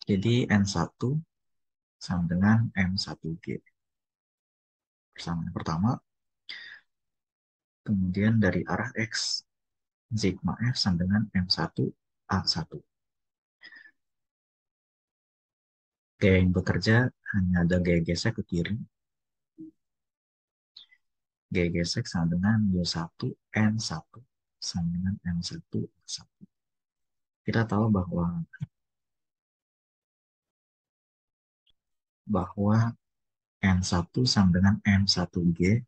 Jadi N1 sama dengan M1G. Persamaan pertama, kemudian dari arah X, sigma F sama dengan M1A1. Gaya yang bekerja hanya ada gaya gesek ke kiri. Gaya gesek sama dengan U1 N1 sama dengan M1A1. Kita tahu bahwa N1 sama dengan M1G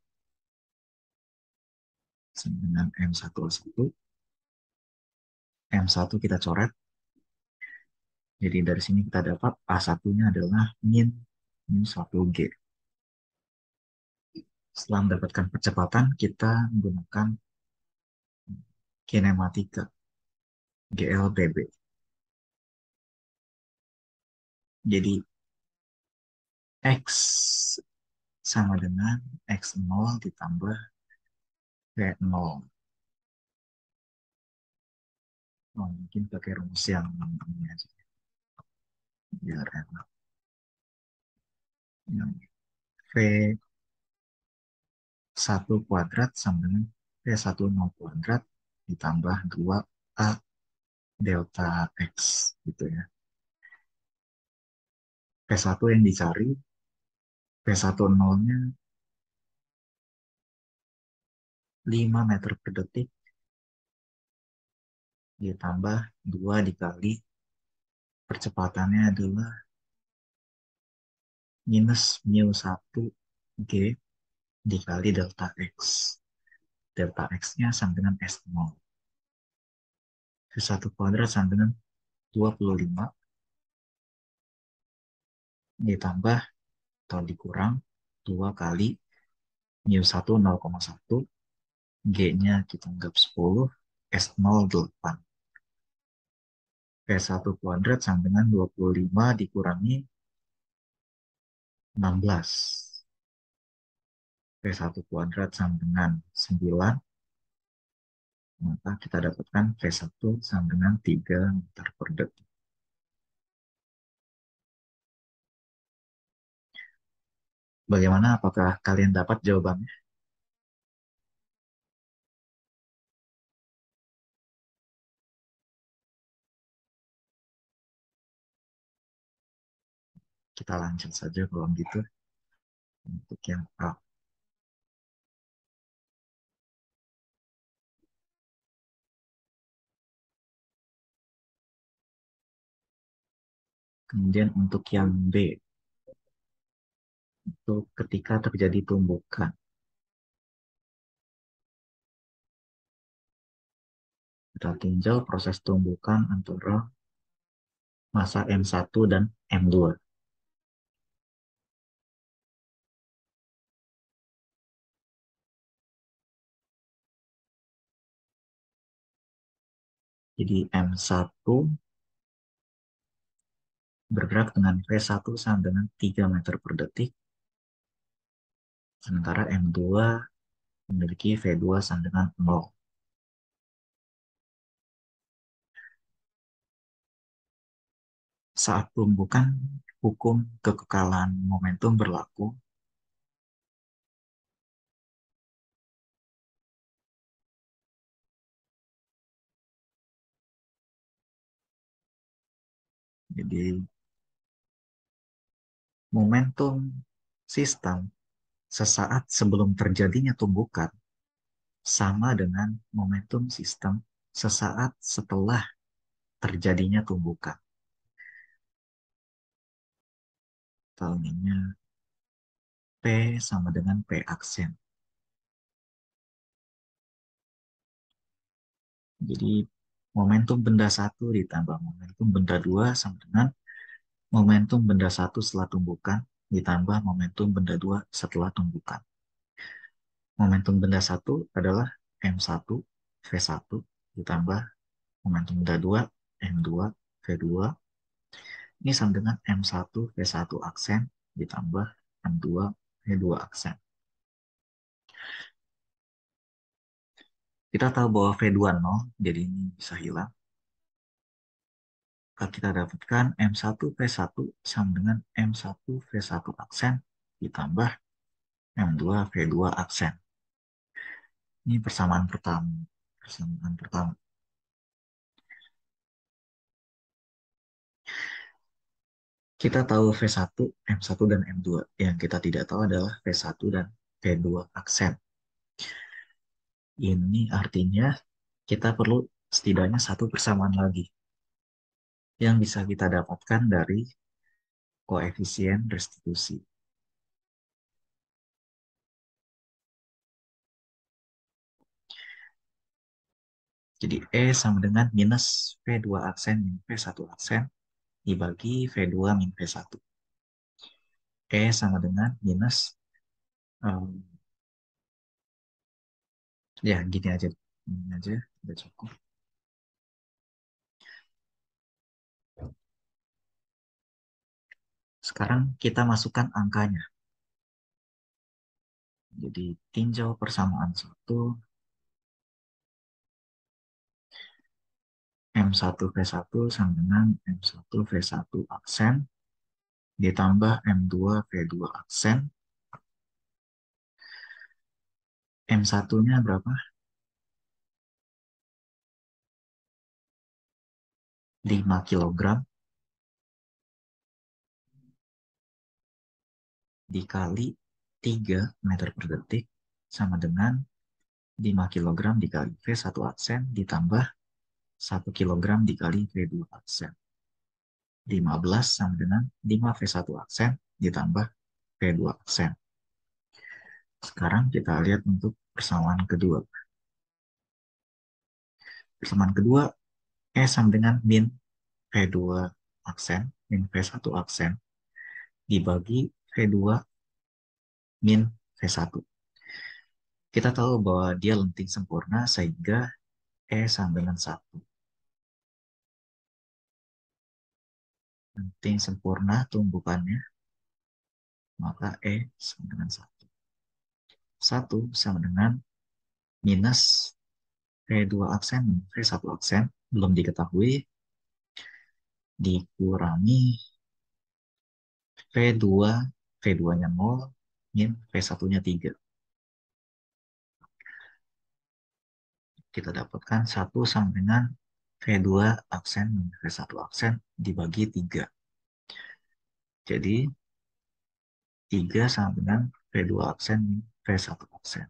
sama dengan M1A1. M1 kita coret. Jadi dari sini kita dapat A1-nya adalah min 1G. Setelah mendapatkan percepatan, kita menggunakan kinematika GLBB. Jadi X sama dengan X0 ditambah V0. Oh, mungkin pakai rumus yang ini aja biar enak. Yang V1 kuadrat sama dengan V10 kuadrat ditambah 2A delta X gitu ya. V1 yang dicari, V10-nya 5 meter per detik ditambah 2 dikali percepatannya adalah minus mu 1 G dikali delta X. Delta X-nya sama dengan S0. V1 kuadrat sama dengan 25 ditambah atau dikurang 2 kali mu 1 0,1, G-nya kita anggap 10, S0 8. V1 kuadrat sama dengan 25 dikurangi 16. V1 kuadrat sama dengan 9, maka kita dapatkan V1 sama dengan 3 meter per detik. Bagaimana? Apakah kalian dapat jawabannya? Kita lanjut saja kalau gitu. Untuk yang A. Kemudian untuk yang B, itu ketika terjadi tumbukan. Kita tinjau proses tumbukan antara massa M1 dan M2. Jadi M1 bergerak dengan V1 sama dengan 3 meter per detik, sementara M2 memiliki V2 sama dengan 0. Saat tumbukan, hukum kekekalan momentum berlaku. Jadi momentum sistem sesaat sebelum terjadinya tumbukan sama dengan momentum sistem sesaat setelah terjadinya tumbukan. Tahunya P sama dengan P aksen. Jadi momentum benda 1 ditambah momentum benda 2 sama dengan momentum benda 1 setelah tumbukan ditambah momentum benda 2 setelah tumbukan. Momentum benda 1 adalah M1 V1 ditambah momentum benda 2 M2 V2. Ini sama dengan M1 V1 aksen ditambah M2 V2 aksen. Kita tahu bahwa V2 0, jadi ini bisa hilang. Maka kita dapatkan M1V1 sama dengan M1V1 aksen ditambah M2V2 aksen. Ini persamaan pertama. Persamaan pertama. Kita tahu V1, M1, dan M2. Yang kita tidak tahu adalah V1 dan V2 aksen. Ini artinya kita perlu setidaknya satu persamaan lagi yang bisa kita dapatkan dari koefisien restitusi. Jadi E sama dengan minus V2 aksen min V1 aksen dibagi V2 min V1. E sama dengan minus, um, ya gini aja. Gini aja, udah cukup. Sekarang kita masukkan angkanya. Jadi tinjau persamaan 1, M1V1 sama dengan M1V1 aksen ditambah M2V2 aksen. M1-nya berapa? 5 kilogram dikali 3 meter per detik sama dengan 5 kilogram dikali V1 aksen ditambah 1 kilogram dikali V2 aksen. 15 sama dengan 5V1 aksen ditambah V2 aksen. Sekarang kita lihat untuk persamaan kedua. Persamaan kedua, E sama dengan min V2 aksen, min V1 aksen, dibagi V2 min V1. Kita tahu bahwa dia lenting sempurna sehingga E sama dengan 1. Lenting sempurna tumbukannya, maka E sama dengan 1. 1 sama dengan minus V2 aksen, V1 aksen, belum diketahui, dikurangi V2, V2-nya 0, min V1-nya 3. Kita dapatkan 1 sama dengan V2 aksen min V1 aksen dibagi 3. Jadi 3 sama dengan V2 aksen min V1 aksen.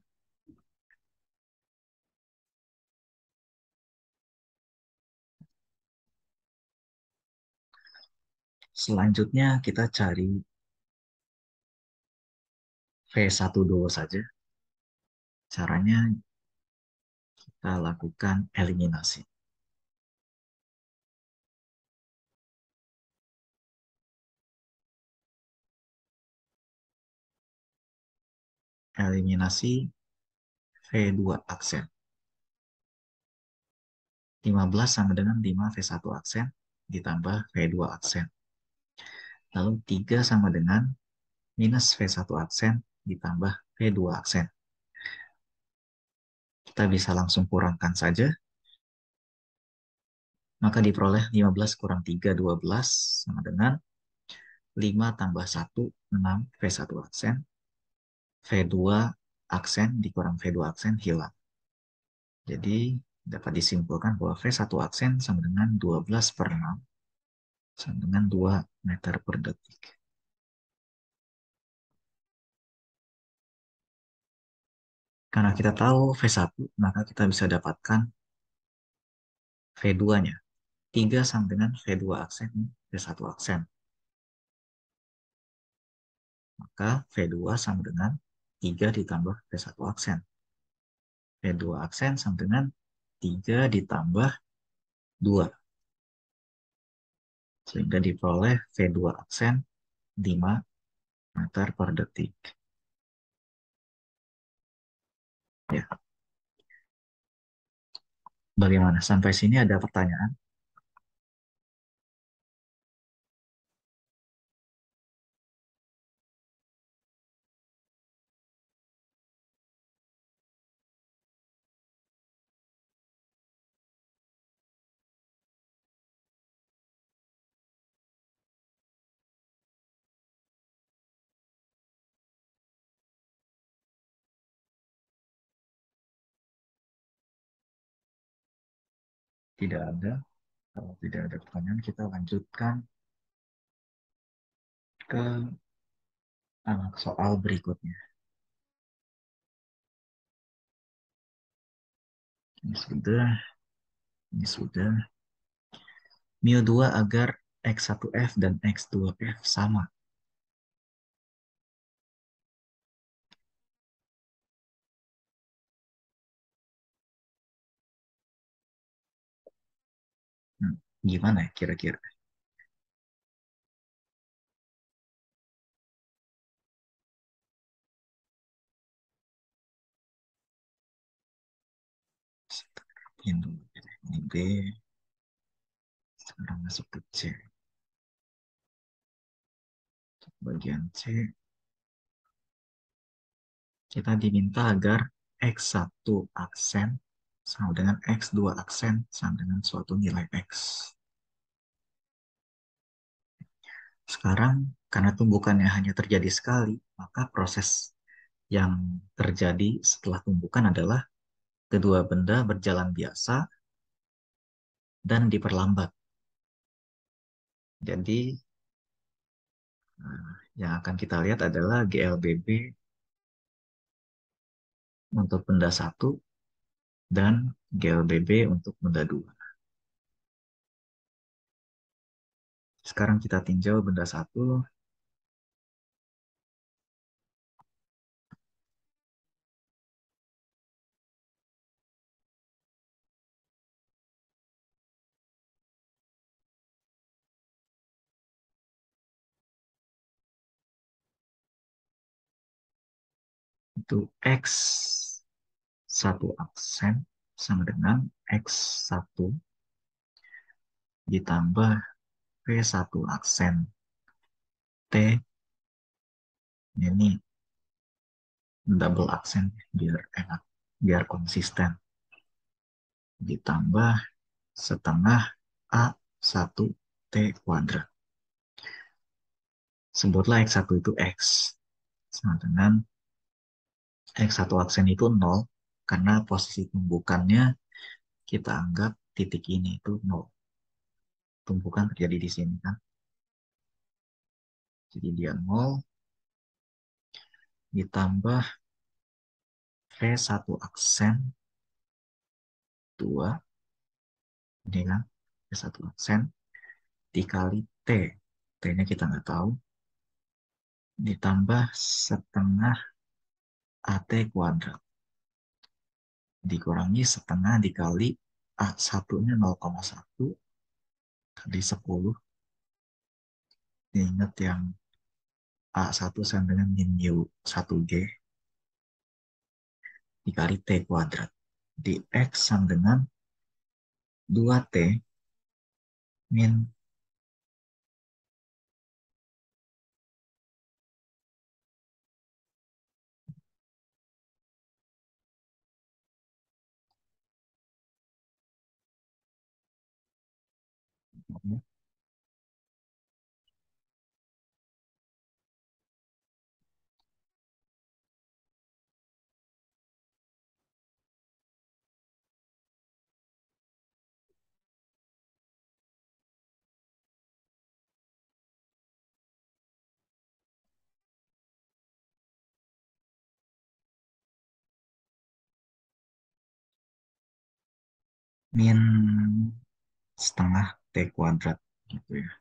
Selanjutnya kita cari V1 dulu saja. Caranya kita lakukan eliminasi. Eliminasi V2 aksen. 15 sama dengan 5 V1 aksen ditambah V2 aksen. Lalu 3 sama dengan minus V1 aksen ditambah V2 aksen. Kita bisa langsung kurangkan saja. Maka diperoleh 15 kurang 3, 12 sama dengan 5 tambah 1, 6 V1 aksen. V2 aksen dikurang V2 aksen hilang. Jadi dapat disimpulkan bahwa V1 aksen sama dengan 12 per 6 sama dengan 2 meter per detik. Karena kita tahu V1, maka kita bisa dapatkan V2-nya. 3 sama dengan V2 aksen, V1 aksen. Maka V2 sama dengan 3 ditambah V1 aksen. V2 aksen sama dengan 3 ditambah 2. Sehingga diperoleh V2 aksen 5 meter per detik. Ya, bagaimana? Sampai sini ada pertanyaan? Tidak ada. Kalau tidak ada pertanyaan, kita lanjutkan ke soal berikutnya. Ini sudah, ini sudah. Mu2 agar X1F dan X2F sama. Hmm, Gimana ya kira-kira? Ini dulu. Ini B, sekarang masuk ke C. Bagian C, kita diminta agar X1 aksen sama dengan X2 aksen sama dengan suatu nilai X. Sekarang, karena tumbukannya hanya terjadi sekali, maka proses yang terjadi setelah tumbukan adalah kedua benda berjalan biasa dan diperlambat. Jadi, yang akan kita lihat adalah GLBB untuk benda satu dan GLBB untuk benda dua. Sekarang kita tinjau benda satu, itu X satu aksen sama dengan X1 ditambah V1 aksen T, ini double aksen biar enak, biar konsisten, ditambah setengah A1 T kuadrat. Sebutlah X1 itu X, sama dengan X1 aksen itu 0, karena posisi tumbukannya kita anggap titik ini itu 0. Tumbukan terjadi di sini kan. Jadi dia 0 ditambah V1 aksen 2, ini kan V1 aksen dikali T. T-nya kita nggak tahu. Ditambah setengah AT kuadrat. Dikurangi setengah dikali A1-nya 0,1 kali 10. Ingat yang A1 sama dengan min mu 1G dikali T kuadrat. Di X sama dengan 2T min min setengah T kuadrat gitu ya.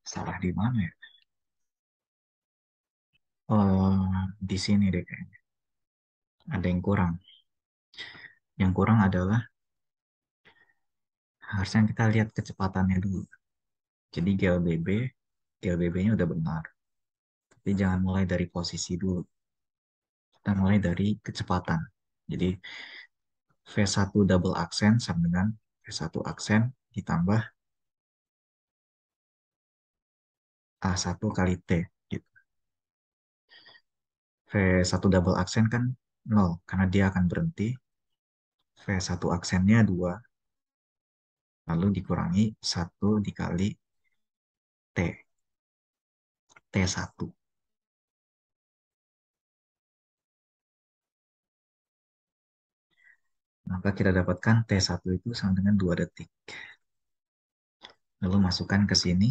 Salah di mana ya? Di sini deh kayaknya. Ada yang kurang. Yang kurang adalah harusnya kita lihat kecepatannya dulu. Jadi GLBB-nya udah benar. Tapi jangan mulai dari posisi dulu. Kita mulai dari kecepatan. Jadi V1 double aksen sama dengan V1 aksen ditambah A1 kali T. Gitu. V1 double aksen kan 0, karena dia akan berhenti. V1 aksennya 2, lalu dikurangi 1 dikali T, T1. Maka kita dapatkan T1 itu sama dengan 2 detik. Lalu masukkan ke sini,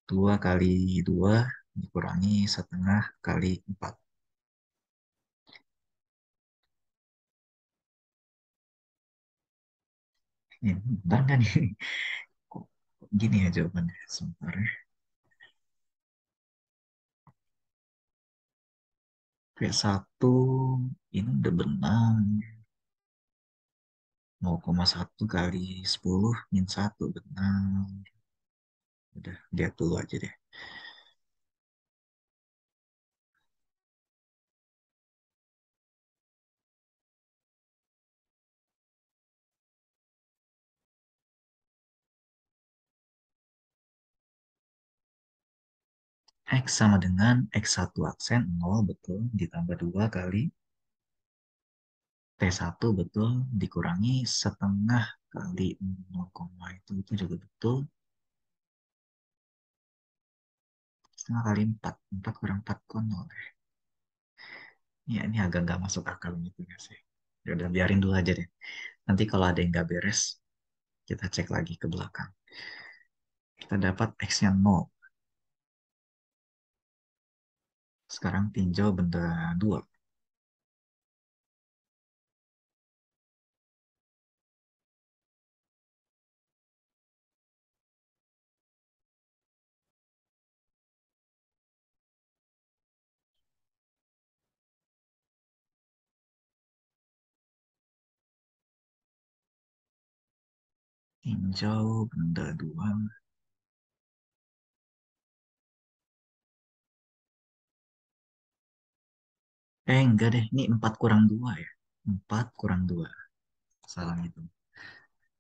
2 kali 2 dikurangi setengah kali 4. Ini benar nggak nih? Kok gini ya jawabannya? Sebentar ya. V1 ini udah benar. 0,1 kali 10 min 1 benar. Udah, lihat dulu aja deh. X sama dengan X1 aksen 0 betul, ditambah 2 kali T1 betul, dikurangi setengah kali 0, itu juga betul. Setengah kali 4, 4 kurang 4 kok 0. Ya, ini agak nggak masuk akal gitu ya sih. Ya udah, biarin dulu aja deh. Nanti kalau ada yang nggak beres, kita cek lagi ke belakang. Kita dapat X-nya 0. Sekarang tinjau benda 2. Tinjau benda 2. Enggak deh. Ini 4 kurang 2 ya. 4 kurang 2. Salah itu.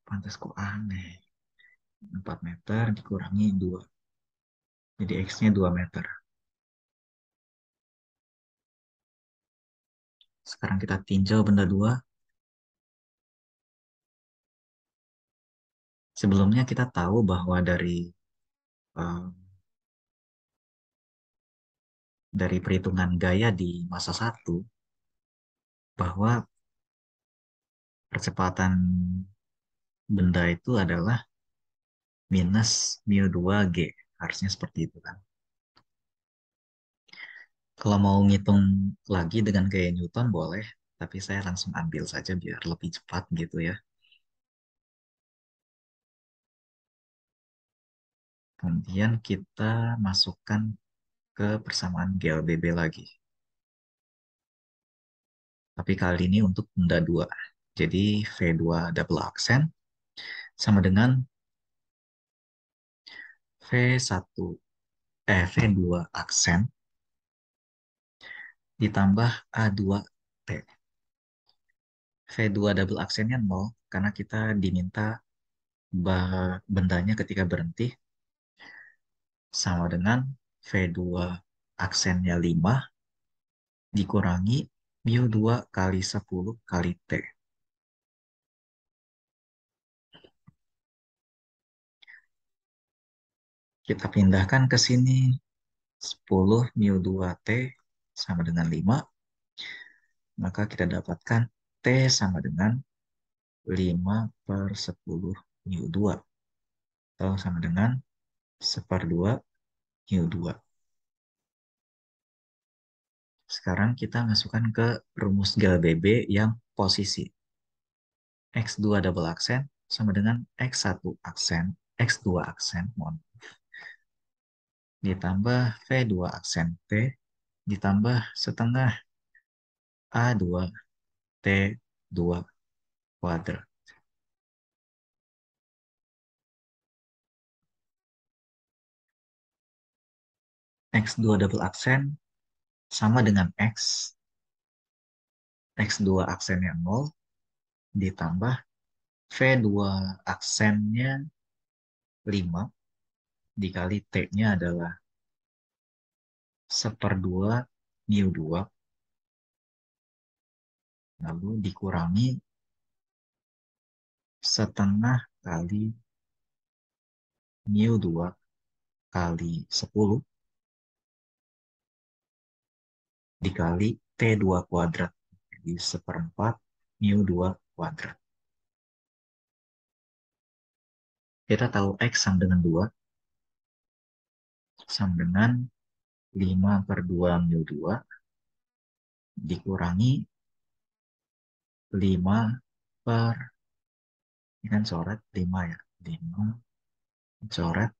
Pantas kok aneh. 4 meter dikurangi 2. Jadi X-nya 2 meter. Sekarang kita tinjau benda 2. Sebelumnya kita tahu bahwa eh, dari perhitungan gaya di masa satu, bahwa percepatan benda itu adalah minus mu 2 G. Harusnya seperti itu kan. Kalau mau ngitung lagi dengan gaya Newton boleh, tapi saya langsung ambil saja biar lebih cepat gitu ya. Kemudian kita masukkan ke persamaan GLBB lagi. Tapi kali ini untuk benda 2. Jadi V2 double aksen sama dengan V1 V2 aksen ditambah A2 T. V2 double aksennya 0 karena kita diminta bendanya ketika berhenti sama dengan V2 aksennya 5 dikurangi mu 2 kali 10 kali T. Kita pindahkan ke sini 10 mu 2 T sama dengan 5. Maka kita dapatkan T sama dengan 5 per 10 mu 2. Atau sama dengan 1/2 mu 2. Sekarang kita masukkan ke rumus GLBB yang posisi. X2 double aksen sama dengan X1 aksen, X2 aksen, mohon, ditambah V2 aksen T, ditambah setengah A2 T2 kuadrat. X2 double aksen sama dengan X2 aksennya 0, ditambah V2 aksennya 5, dikali T-nya adalah seperdua mu 2 lalu dikurangi setengah kali mu 2 kali 10 dikali T2 kuadrat. Jadi seperempat mu 2 kuadrat. Kita tahu X sama dengan 2, sama dengan 5 per 2 mu 2 dikurangi 5 per, ini kan coret 5 ya, 5 coret,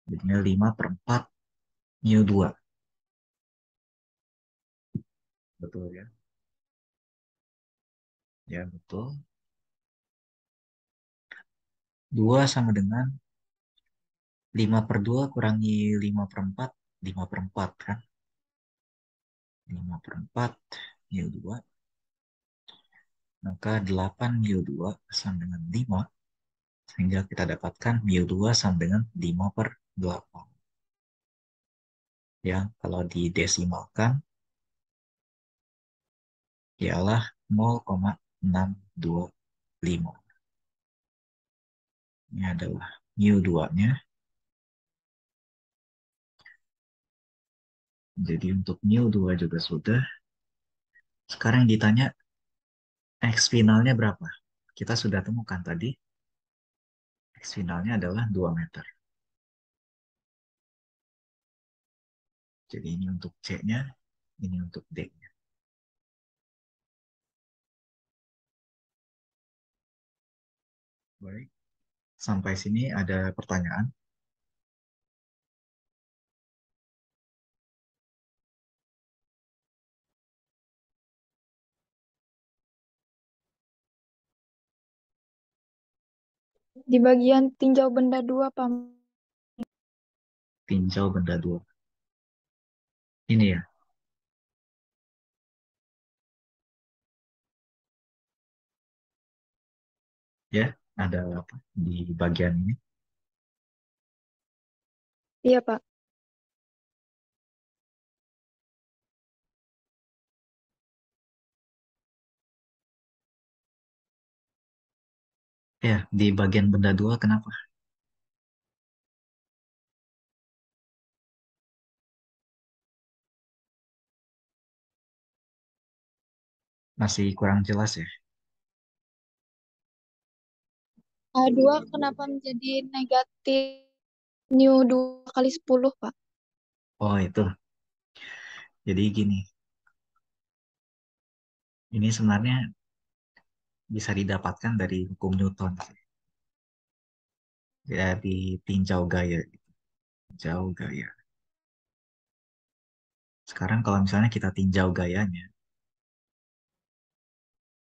jadinya 5 per 4 mu 2. Betul ya? Ya betul. 2 sama dengan 5 per 2 kurangi 5 per 4, 5 per 4 kan? 5 per 4 mu 2, maka 8 mu 2 sama dengan 5, sehingga kita dapatkan mu 2 sama dengan 5 per 8. Ya, kalau didesimalkan, ialah 0,625. Ini adalah mu 2-nya. Jadi untuk mu 2 juga sudah. Sekarang yang ditanya, X finalnya berapa? Kita sudah temukan tadi, X finalnya adalah 2 meter. Jadi ini untuk C-nya, ini untuk D-nya. Baik, sampai sini ada pertanyaan. Di bagian tinjau benda 2, Pak. Tinjau benda 2. Ini ya, ya, ada apa di bagian ini? Iya, Pak. Ya, di bagian benda 2 kenapa? Masih kurang jelas ya? A2 kenapa menjadi negatif nu 2 kali 10, Pak? Oh, itu. Jadi gini, ini sebenarnya bisa didapatkan dari hukum Newton sih. Dari tinjau gaya, tinjau gaya. Sekarang kalau misalnya kita tinjau gayanya,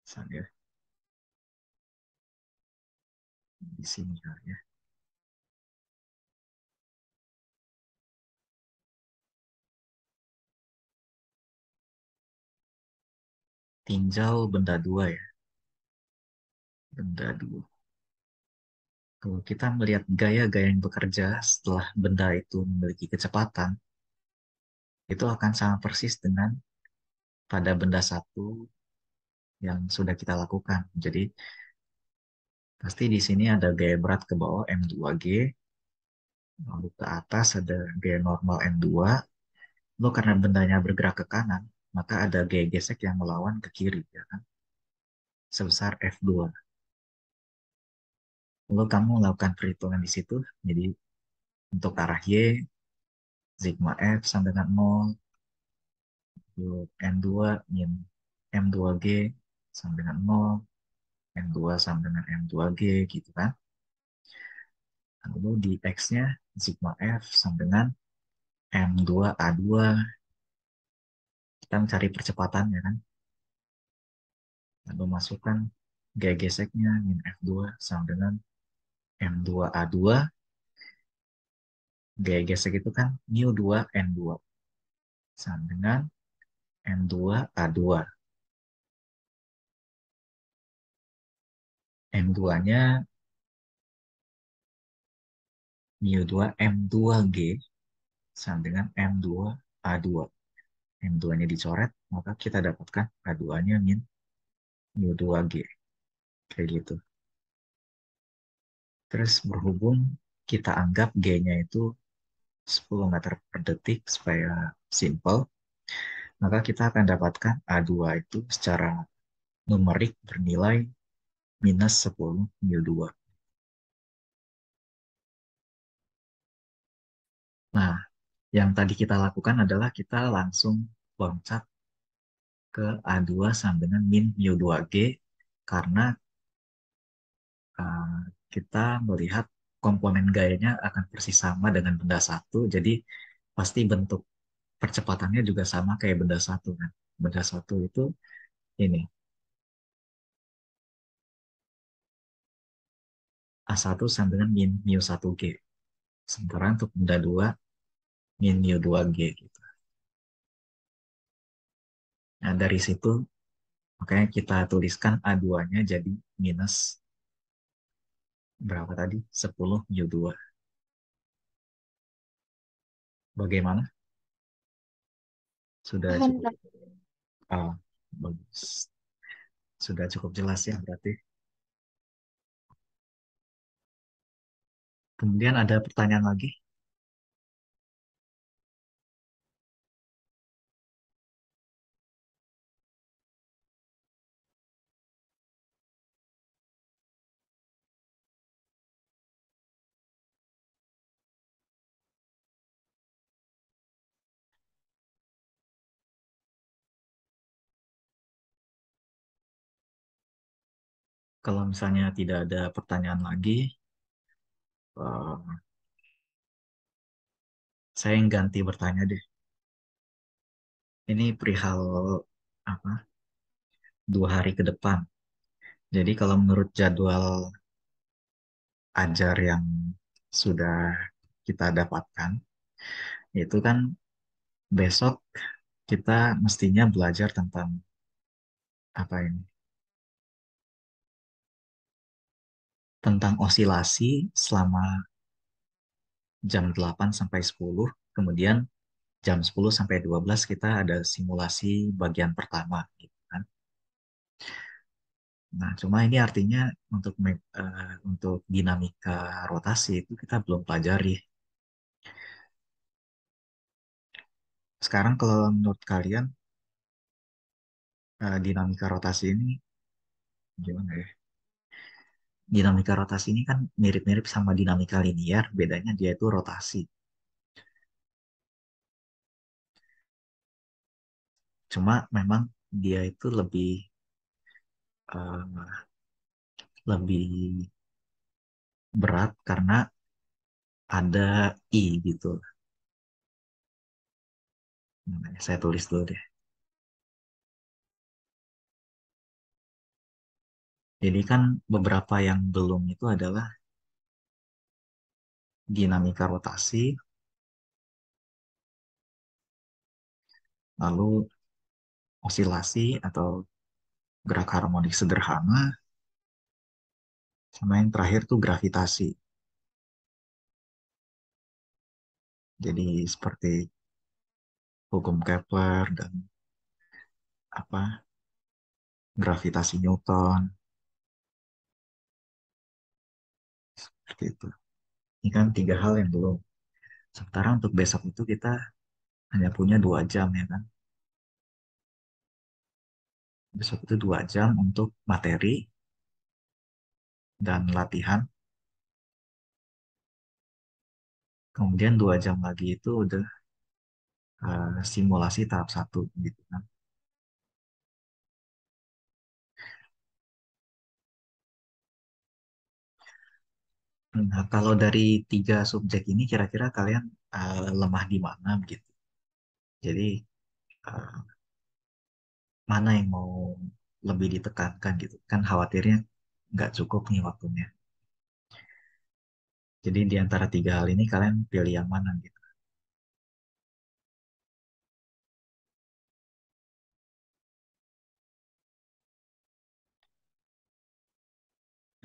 misalnya di sini kali ya. Tinjau benda 2 ya, benda 2. Kalau kita melihat gaya-gaya yang bekerja setelah benda itu memiliki kecepatan, itu akan sama persis dengan pada benda satu yang sudah kita lakukan. Jadi pasti di sini ada gaya berat ke bawah M2G, lalu ke atas ada gaya normal M2, lalu karena bendanya bergerak ke kanan, maka ada gaya gesek yang melawan ke kiri, ya kan? Sebesar F2. Lalu kamu melakukan perhitungan di situ, jadi untuk arah Y, sigma F sama dengan 0, M2 min M2G sama dengan 0, M2 sama dengan M2G gitu kan. Lalu di X-nya sigma F sama dengan M2A2. Kita mencari percepatannya kan. Lalu masukkan gaya geseknya min F2 sama dengan M2A2. Gaya gesek itu kan mu 2 N2 sama dengan M2A2. M2-nya mu2 M2G sama dengan M2A2. M2-nya dicoret, maka kita dapatkan A2-nya min mu2G. Kayak gitu. Terus berhubung kita anggap G-nya itu 10 meter per detik supaya simple, maka kita akan dapatkan A2 itu secara numerik bernilai minus 10 mu2. Nah, yang tadi kita lakukan adalah kita langsung loncat ke A2 sama dengan min mu2G karena uh, kita melihat komponen gayanya akan persis sama dengan benda satu, jadi pasti bentuk percepatannya juga sama kayak benda satu kan. Benda satu itu ini A1 sama dengan min mu1G. Sementara untuk benda 2 min mu2G gitu. Nah, dari situ makanya kita tuliskan A2-nya jadi minus berapa tadi? 10 mu2. Bagaimana? Sudah Paham, cukup. Kak. Ah, bagus. Sudah cukup jelas ya berarti. Kemudian ada pertanyaan lagi. Kalau misalnya tidak ada pertanyaan lagi, eh, saya yang ganti bertanya deh. Ini perihal apa? 2 hari ke depan. Jadi kalau menurut jadwal ajar yang sudah kita dapatkan, itu kan besok kita mestinya belajar tentang apa ini? Tentang osilasi selama jam 8 sampai 10, kemudian jam 10 sampai 12 kita ada simulasi bagian pertama gitu kan. Nah, cuma ini artinya untuk dinamika rotasi itu kita belum pelajari. Sekarang kalau menurut kalian dinamika rotasi ini gimana ya? Dinamika rotasi ini kan mirip-mirip sama dinamika linear, bedanya dia itu rotasi. Cuma memang dia itu eh, lebih berat karena ada I gitu. Nah, saya tulis dulu deh. Jadi kan beberapa yang belum itu adalah dinamika rotasi, lalu osilasi atau gerak harmonik sederhana, sama yang terakhir tuh gravitasi. Jadi seperti hukum Kepler dan apa gravitasi Newton seperti itu. Ini kan 3 hal yang belum. Sementara untuk besok itu kita hanya punya 2 jam ya kan. Besok itu 2 jam untuk materi dan latihan. Kemudian 2 jam lagi itu udah simulasi tahap 1 gitu kan. Nah, kalau dari 3 subjek ini kira-kira kalian lemah di mana begitu? Jadi eh, mana yang mau lebih ditekankan gitu? Kan khawatirnya nggak cukup nih waktunya. Jadi di antara 3 hal ini kalian pilih yang mana gitu?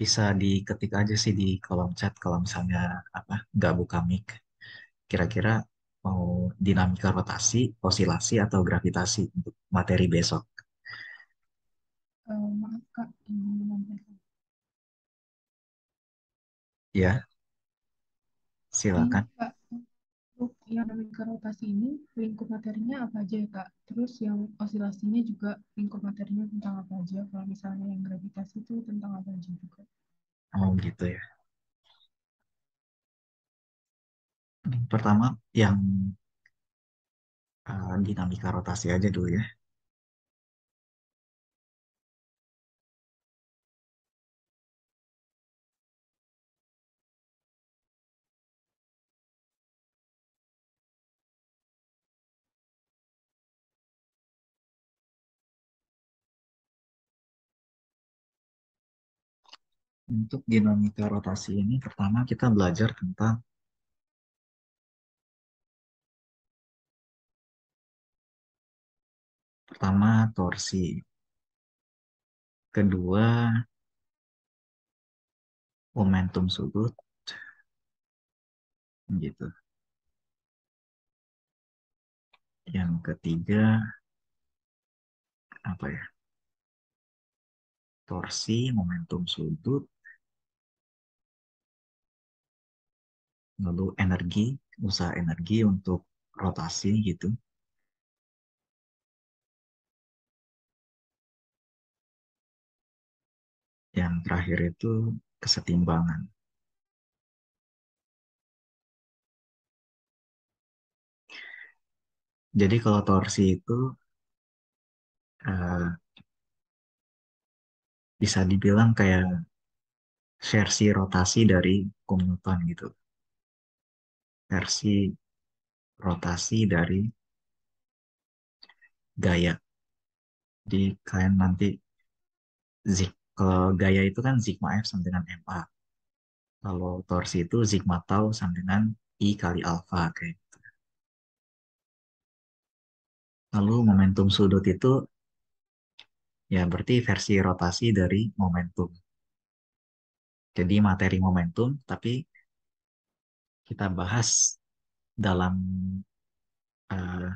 bisa diketik aja sih di kolom chat kalau misalnya apa nggak buka mic. Kira-kira mau dinamika rotasi, osilasi, atau gravitasi untuk materi besok. Maaf Kak, ingin menyampaikan. Ya, Ini silakan. Kak, untuk yang dinamika rotasi ini lingkup materinya apa aja ya Kak? Terus yang osilasinya juga lingkup materinya tentang apa aja? Kalau misalnya yang gravitasi itu tentang apa aja juga? Oh gitu ya. Pertama, yang dinamika rotasi aja dulu ya. Untuk dinamika rotasi ini, pertama kita belajar tentang pertama torsi, kedua momentum sudut, gitu. Yang ketiga apa ya? Torsi, momentum sudut, lalu energi, usaha energi untuk rotasi gitu. Yang terakhir itu kesetimbangan. Jadi kalau torsi itu eh, bisa dibilang kayak versi rotasi dari Kung Newton gitu. Versi rotasi dari gaya. Jadi kalian nanti kalau gaya itu kan sigma F sama dengan MA. Kalau torsi itu sigma tau sama dengan I kali alfa kayak gitu. Lalu momentum sudut itu ya berarti versi rotasi dari momentum. Jadi materi momentum tapi kita bahas dalam eh,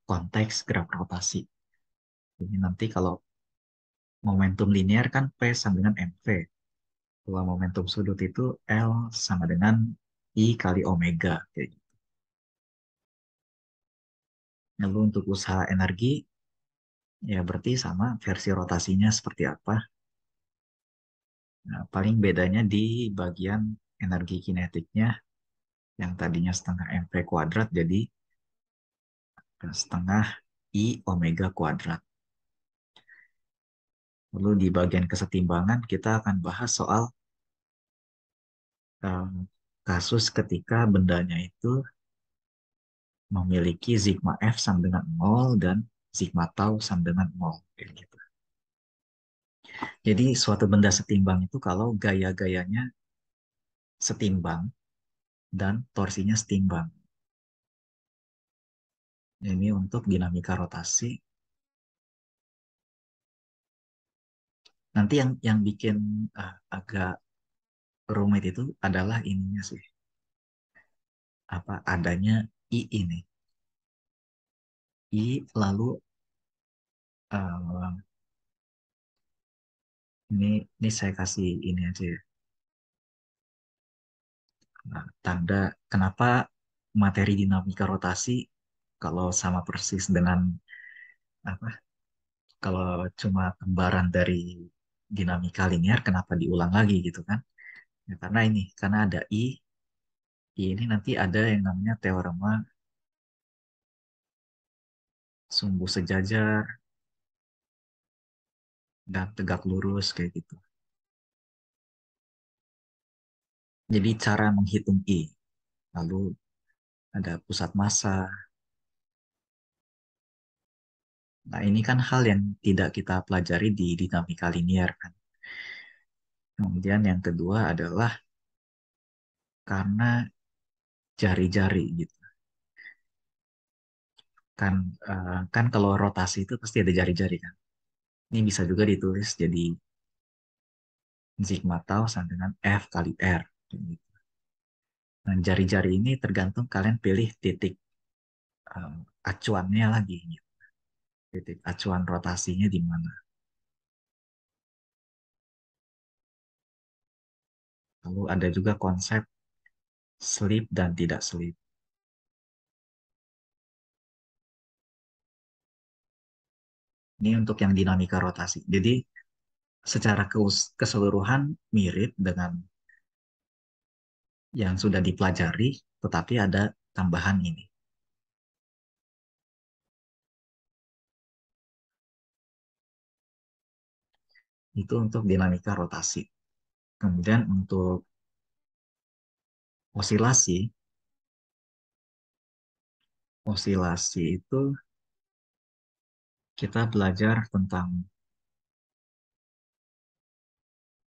konteks gerak rotasi. Jadi nanti kalau momentum linear kan P sama dengan mv. Kalau momentum sudut itu L sama dengan I kali omega. Kayak gitu. Lalu untuk usaha energi, ya berarti sama versi rotasinya seperti apa. Nah, paling bedanya di bagian energi kinetiknya yang tadinya setengah mv kuadrat jadi setengah I omega kuadrat. Lalu di bagian kesetimbangan kita akan bahas soal em, kasus ketika bendanya itu memiliki sigma F sama dengan nol dan sigma tau sama dengan nol. Kayak gitu. Jadi suatu benda setimbang itu kalau gaya-gayanya setimbang dan torsinya setimbang. Ini untuk dinamika rotasi. Nanti yang bikin agak rumit itu adalah ininya sih. Apa adanya I ini. I lalu eh, ini saya kasih ini aja ya. Nah, tanda kenapa materi dinamika rotasi kalau sama persis dengan apa kalau cuma kembaran dari dinamika linear kenapa diulang lagi gitu kan? Ya, karena ini karena ada I ini nanti ada yang namanya teorema sumbu sejajar dan tegak lurus kayak gitu. Jadi cara menghitung I, lalu ada pusat massa. Nah, ini kan hal yang tidak kita pelajari di dinamika linear kan. Kemudian yang kedua adalah karena jari-jari gitu. Kan kan kalau rotasi itu pasti ada jari-jari kan. Ini bisa juga ditulis jadi sigma tau sama dengan F kali R. Gitu. Nah, jari-jari ini tergantung kalian pilih titik eh, acuannya lagi. Gitu. Titik acuan rotasinya di mana. Lalu ada juga konsep slip dan tidak slip. Ini untuk yang dinamika rotasi. Jadi secara keseluruhan mirip dengan yang sudah dipelajari, tetapi ada tambahan ini. Itu untuk dinamika rotasi. Kemudian untuk osilasi, osilasi itu kita belajar tentang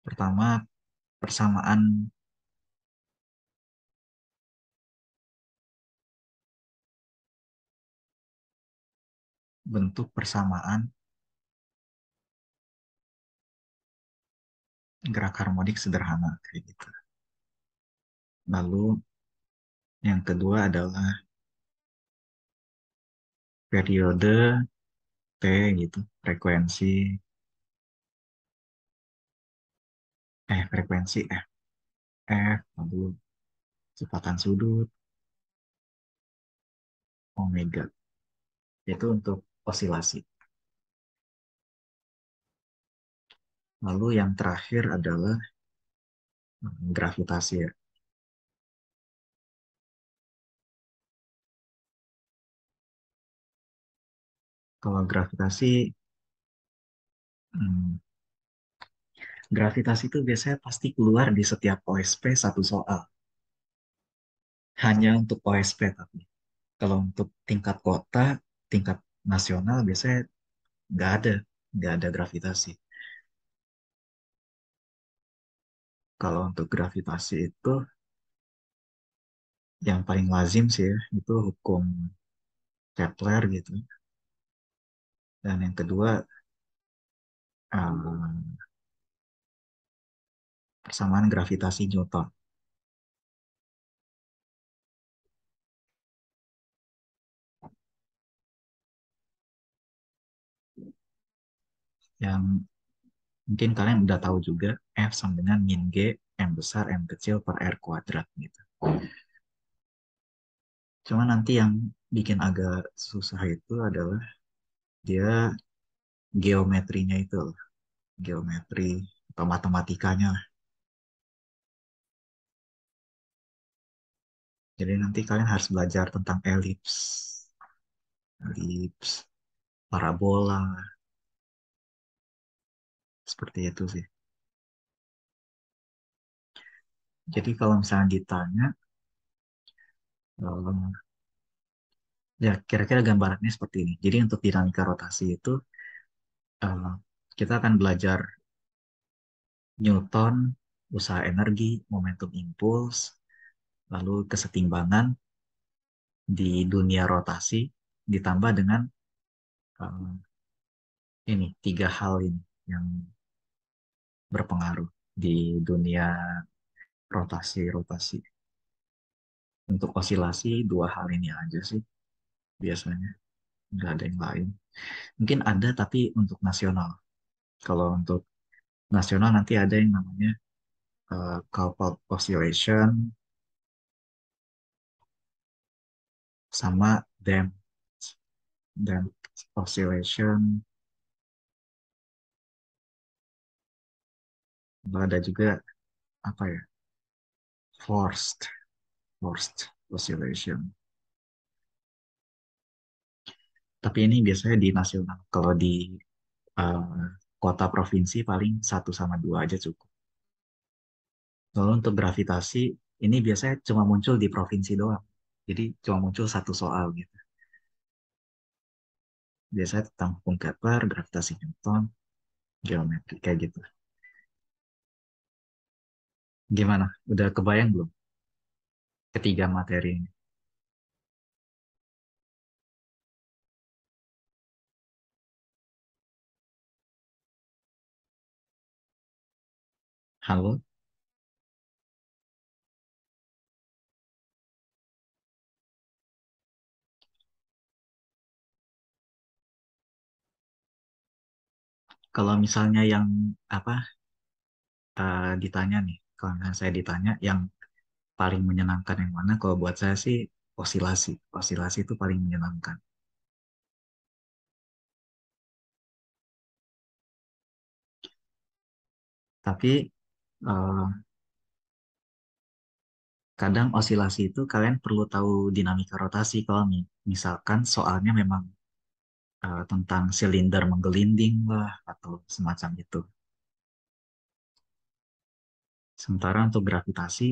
pertama persamaan bentuk persamaan gerak harmonik sederhana kayak gitu. Lalu yang kedua adalah periode T gitu, frekuensi F, lalu kecepatan sudut omega. Itu untuk osilasi. Lalu yang terakhir adalah gravitasi ya. Kalau gravitasi, hmm, gravitasi itu biasanya pasti keluar di setiap OSP satu soal. Hanya untuk OSP tapi. Kalau untuk tingkat kota, tingkat nasional biasanya nggak ada, nggak ada gravitasi. Kalau untuk gravitasi itu yang paling lazim sih ya, itu hukum Kepler gitu. Dan yang kedua um, persamaan gravitasi Newton. Yang mungkin kalian udah tahu juga F sama dengan min G, M besar, M kecil per R kuadrat gitu. Cuma nanti yang bikin agak susah itu adalah dia geometrinya itu, geometri atau matematikanya. Jadi nanti kalian harus belajar tentang elips, parabola, seperti itu sih. Jadi kalau misalnya ditanya, eh, ya kira-kira gambarannya seperti ini. Jadi untuk dinamika rotasi itu, eh, kita akan belajar Newton, usaha energi, momentum impuls, lalu kesetimbangan di dunia rotasi, ditambah dengan eh, ini tiga hal ini yang berpengaruh di dunia rotasi-rotasi. Untuk osilasi dua hal ini aja sih biasanya, nggak ada yang lain. Mungkin ada tapi untuk nasional. Kalau untuk nasional nanti ada yang namanya Coulthard oscillation sama damped oscillation. Lalu ada juga apa ya, forced forced oscillation. Tapi ini biasanya di nasional. Kalau di eh, kota provinsi paling satu sama dua aja cukup. Lalu untuk gravitasi, ini biasanya cuma muncul di provinsi doang. Jadi cuma muncul satu soal gitu. Biasanya tentang hukum Kepler, gravitasi Newton, geometri, kayak gitu. Gimana? Udah kebayang belum ketiga materi ini? Halo, kalau misalnya yang apa ditanya nih, kalau misalnya saya ditanya yang paling menyenangkan yang mana, kalau buat saya sih osilasi. Osilasi itu paling menyenangkan. Tapi eh, kadang osilasi itu kalian perlu tahu dinamika rotasi kalau misalkan soalnya memang tentang silinder menggelinding lah atau semacam itu. Sementara untuk gravitasi,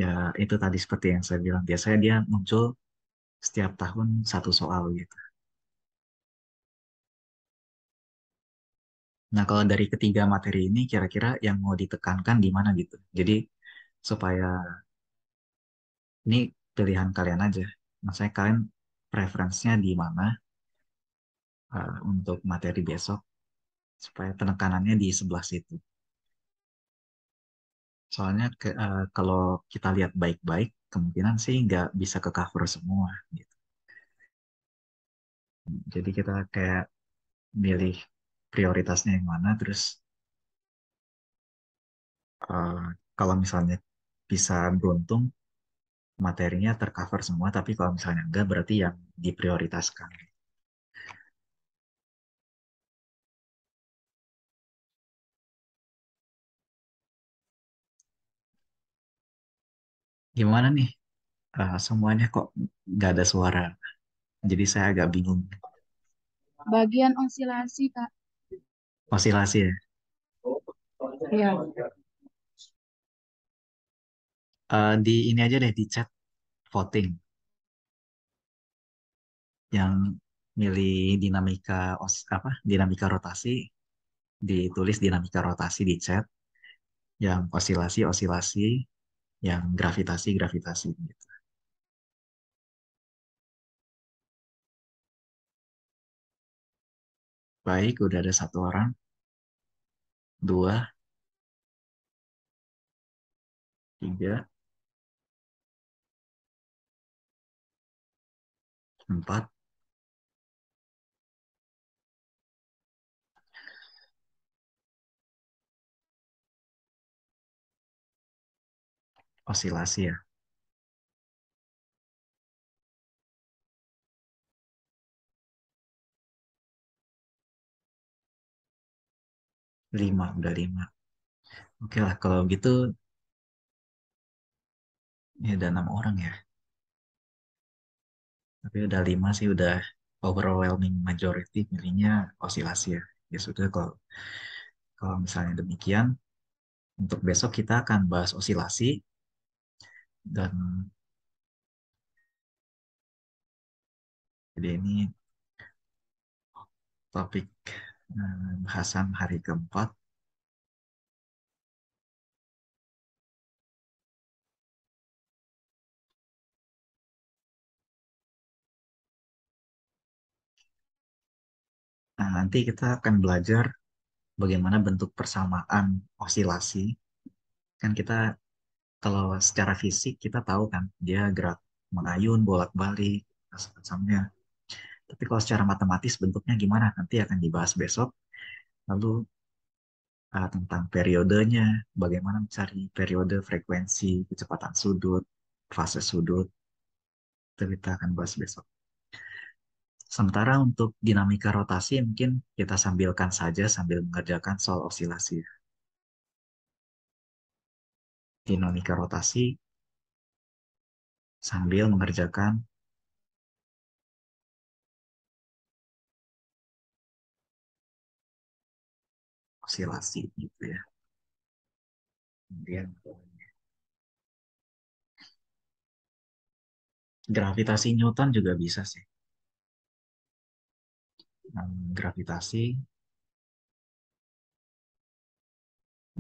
ya itu tadi seperti yang saya bilang, biasanya dia muncul setiap tahun satu soal gitu. Nah, kalau dari ketiga materi ini, kira-kira yang mau ditekankan di mana gitu. Jadi, supaya ini pilihan kalian aja. Maksudnya kalian preferensinya di mana untuk materi besok, supaya penekanannya di sebelah situ. Soalnya kalau kita lihat baik-baik, kemungkinan sih nggak bisa ke cover semua gitu. Jadi kita kayak milih prioritasnya yang mana, terus eh, kalau misalnya bisa beruntung materinya tercover semua, tapi kalau misalnya enggak berarti yang diprioritaskan. Gimana nih? Semuanya kok nggak ada suara. Jadi saya agak bingung. Bagian osilasi, Kak. Osilasi ya. Iya. Di ini aja deh di chat voting yang milih dinamika apa dinamika rotasi ditulis dinamika rotasi di chat, yang osilasi osilasi, yang gravitasi gravitasi gitu. Baik, udah ada satu orang, dua, tiga, empat, osilasi ya. Lima, udah lima. Oke lah, kalau gitu ini ada enam orang ya. Tapi udah lima sih udah overwhelming majority milihnya osilasi ya. Ya sudah kalau kalau misalnya demikian, untuk besok kita akan bahas osilasi dan jadi ini topik bahasan hari keempat. Nah, nanti kita akan belajar bagaimana bentuk persamaan osilasi. Kan kita kalau secara fisik kita tahu kan dia gerak mengayun bolak-balik semacamnya. Tapi kalau secara matematis bentuknya gimana nanti akan dibahas besok. Lalu tentang periodenya, bagaimana mencari periode, frekuensi, kecepatan sudut, fase sudut, itu kita akan bahas besok. Sementara untuk dinamika rotasi mungkin kita sambilkan saja sambil mengerjakan soal osilasi. Dinamika rotasi sambil mengerjakan osilasi gitu ya. Kemudian gravitasi Newton juga bisa sih. Gravitasi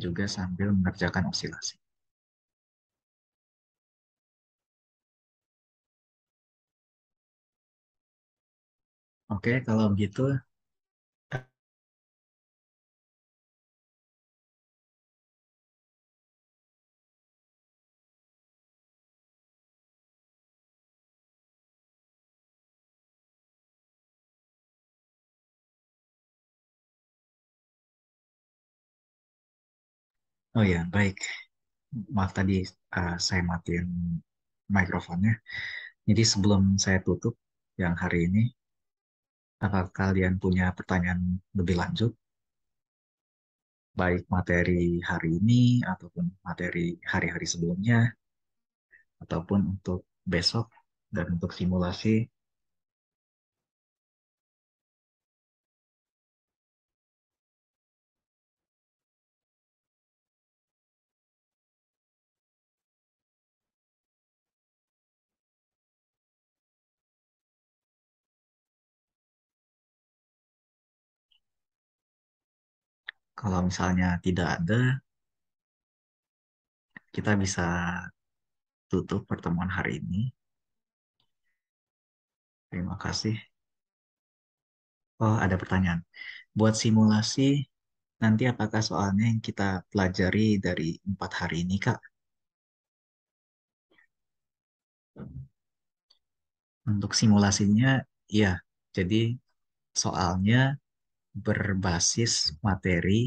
juga sambil mengerjakan osilasi. Oke, kalau begitu Oh ya, baik. Maaf tadi saya matiin mikrofonnya. Jadi sebelum saya tutup yang hari ini, apakah kalian punya pertanyaan lebih lanjut, baik materi hari ini ataupun materi hari-hari sebelumnya, ataupun untuk besok dan untuk simulasi? Kalau misalnya tidak ada, kita bisa tutup pertemuan hari ini. Terima kasih. Oh, ada pertanyaan. Buat simulasi, nanti apakah soalnya yang kita pelajari dari 4 hari ini, Kak? Untuk simulasinya, iya. Jadi soalnya berbasis materi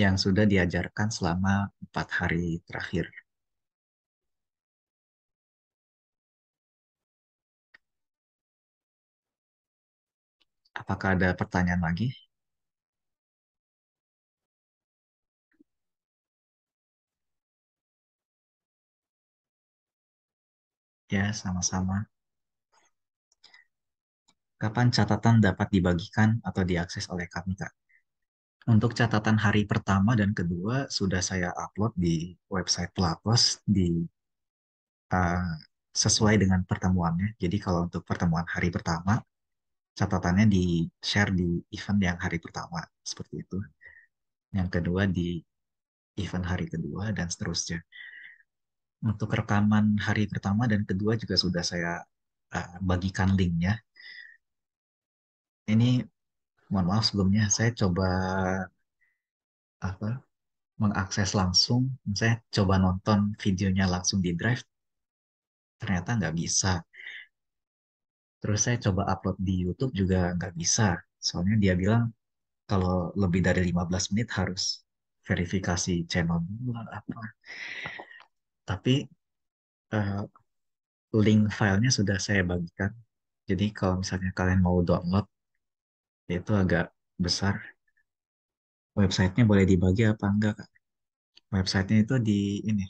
yang sudah diajarkan selama 4 hari terakhir. Apakah ada pertanyaan lagi? Ya, sama-sama. Kapan catatan dapat dibagikan atau diakses oleh kami, Kak? Untuk catatan hari pertama dan kedua sudah saya upload di website Pelapos uh, sesuai dengan pertemuannya. Jadi kalau untuk pertemuan hari pertama, catatannya di-share di event yang hari pertama, seperti itu. Yang kedua di event hari kedua, dan seterusnya. Untuk rekaman hari pertama dan kedua juga sudah saya bagikan linknya. Ini mohon maaf sebelumnya, saya coba apa mengakses langsung, saya coba nonton videonya langsung di Drive, ternyata nggak bisa. Terus saya coba upload di YouTube juga nggak bisa. Soalnya dia bilang kalau lebih dari 15 menit harus verifikasi channel dulu apa. Tapi eh, link filenya sudah saya bagikan. Jadi kalau misalnya kalian mau download, itu agak besar. Websitenya boleh dibagi apa enggak, Kak? Websitenya itu di ini.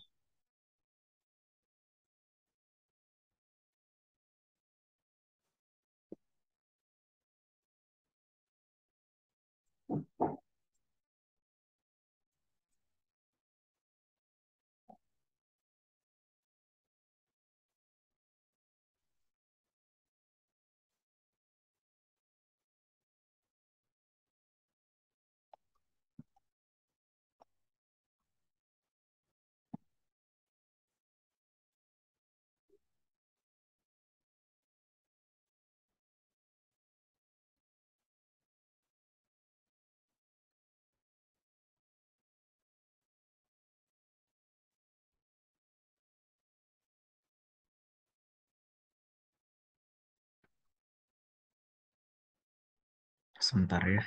Sebentar ya.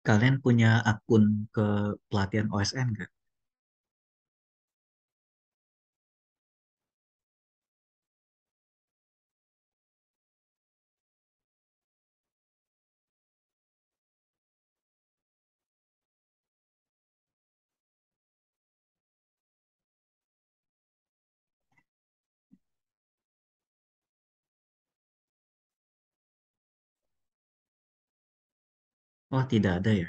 Kalian punya akun ke pelatihan OSN nggak? Oh, tidak ada ya?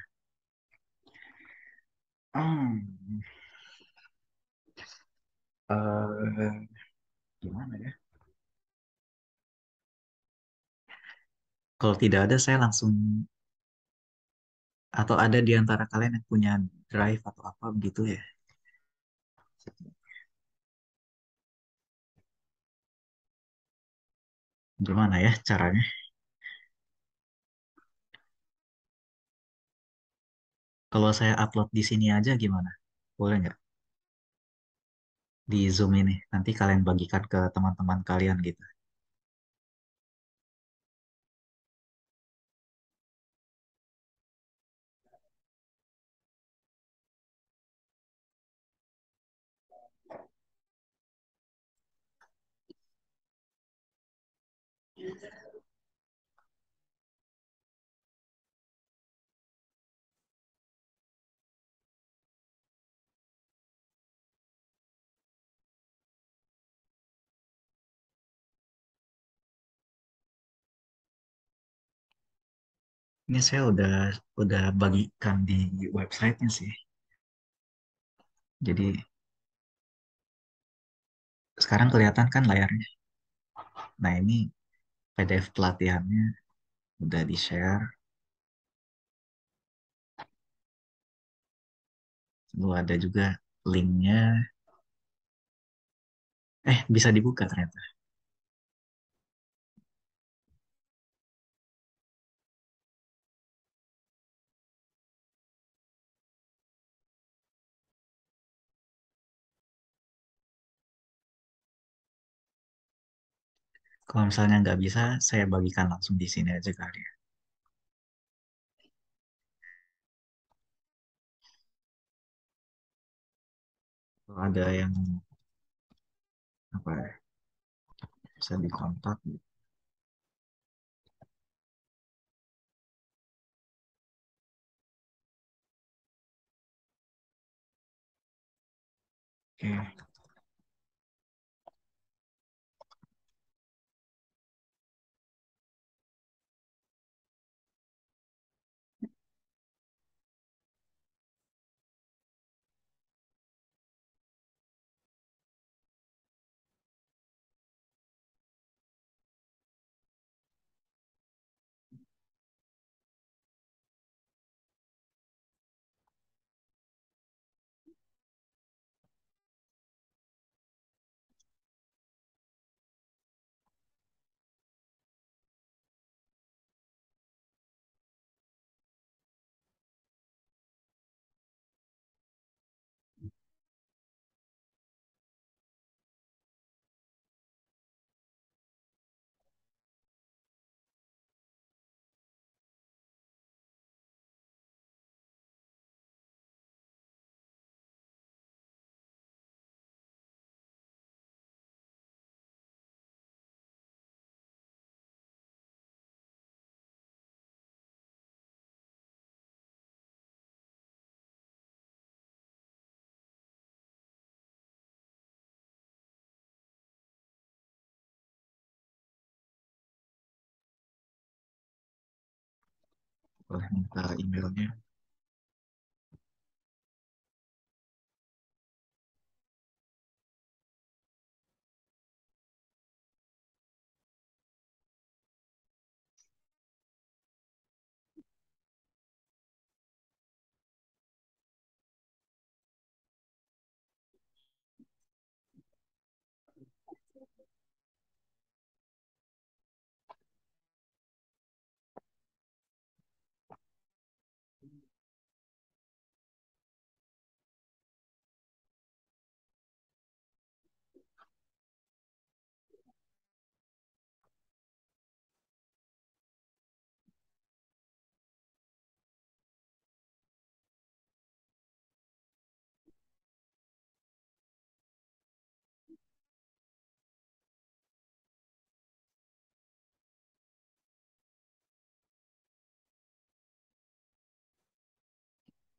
Hmm. eh, Gimana ya? Kalau tidak ada, saya langsung, atau ada di antara kalian yang punya Drive atau apa begitu ya? Gimana ya caranya? Kalau saya upload di sini aja gimana? Boleh nggak? Di Zoom ini. Nanti kalian bagikan ke teman-teman kalian gitu. Ini saya udah bagikan di websitenya sih. Jadi sekarang kelihatan kan layarnya. Nah ini PDF pelatihannya udah di-share. Lalu ada juga linknya. Bisa dibuka ternyata. Kalau misalnya nggak bisa, saya bagikan langsung di sini aja kali ya. Kalau ada yang apa ya, bisa dikontak. Oke, boleh minta emailnya.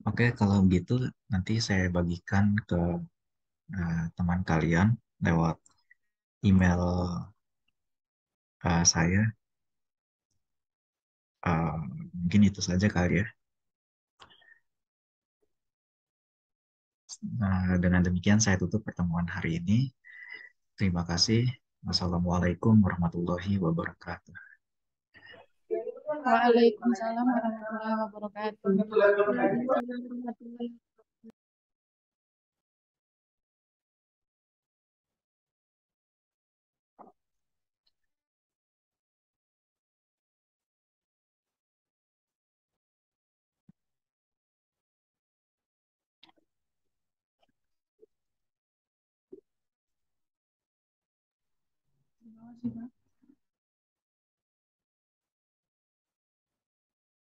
Oke, kalau gitu nanti saya bagikan ke teman kalian lewat email saya. Eh, Mungkin itu saja kali ya. Nah, dengan demikian saya tutup pertemuan hari ini. Terima kasih. Wassalamualaikum warahmatullahi wabarakatuh. Waalaikumsalam warahmatullahi wabarakatuh. Waalaikumsalam warahmatullahi kasih, Kak.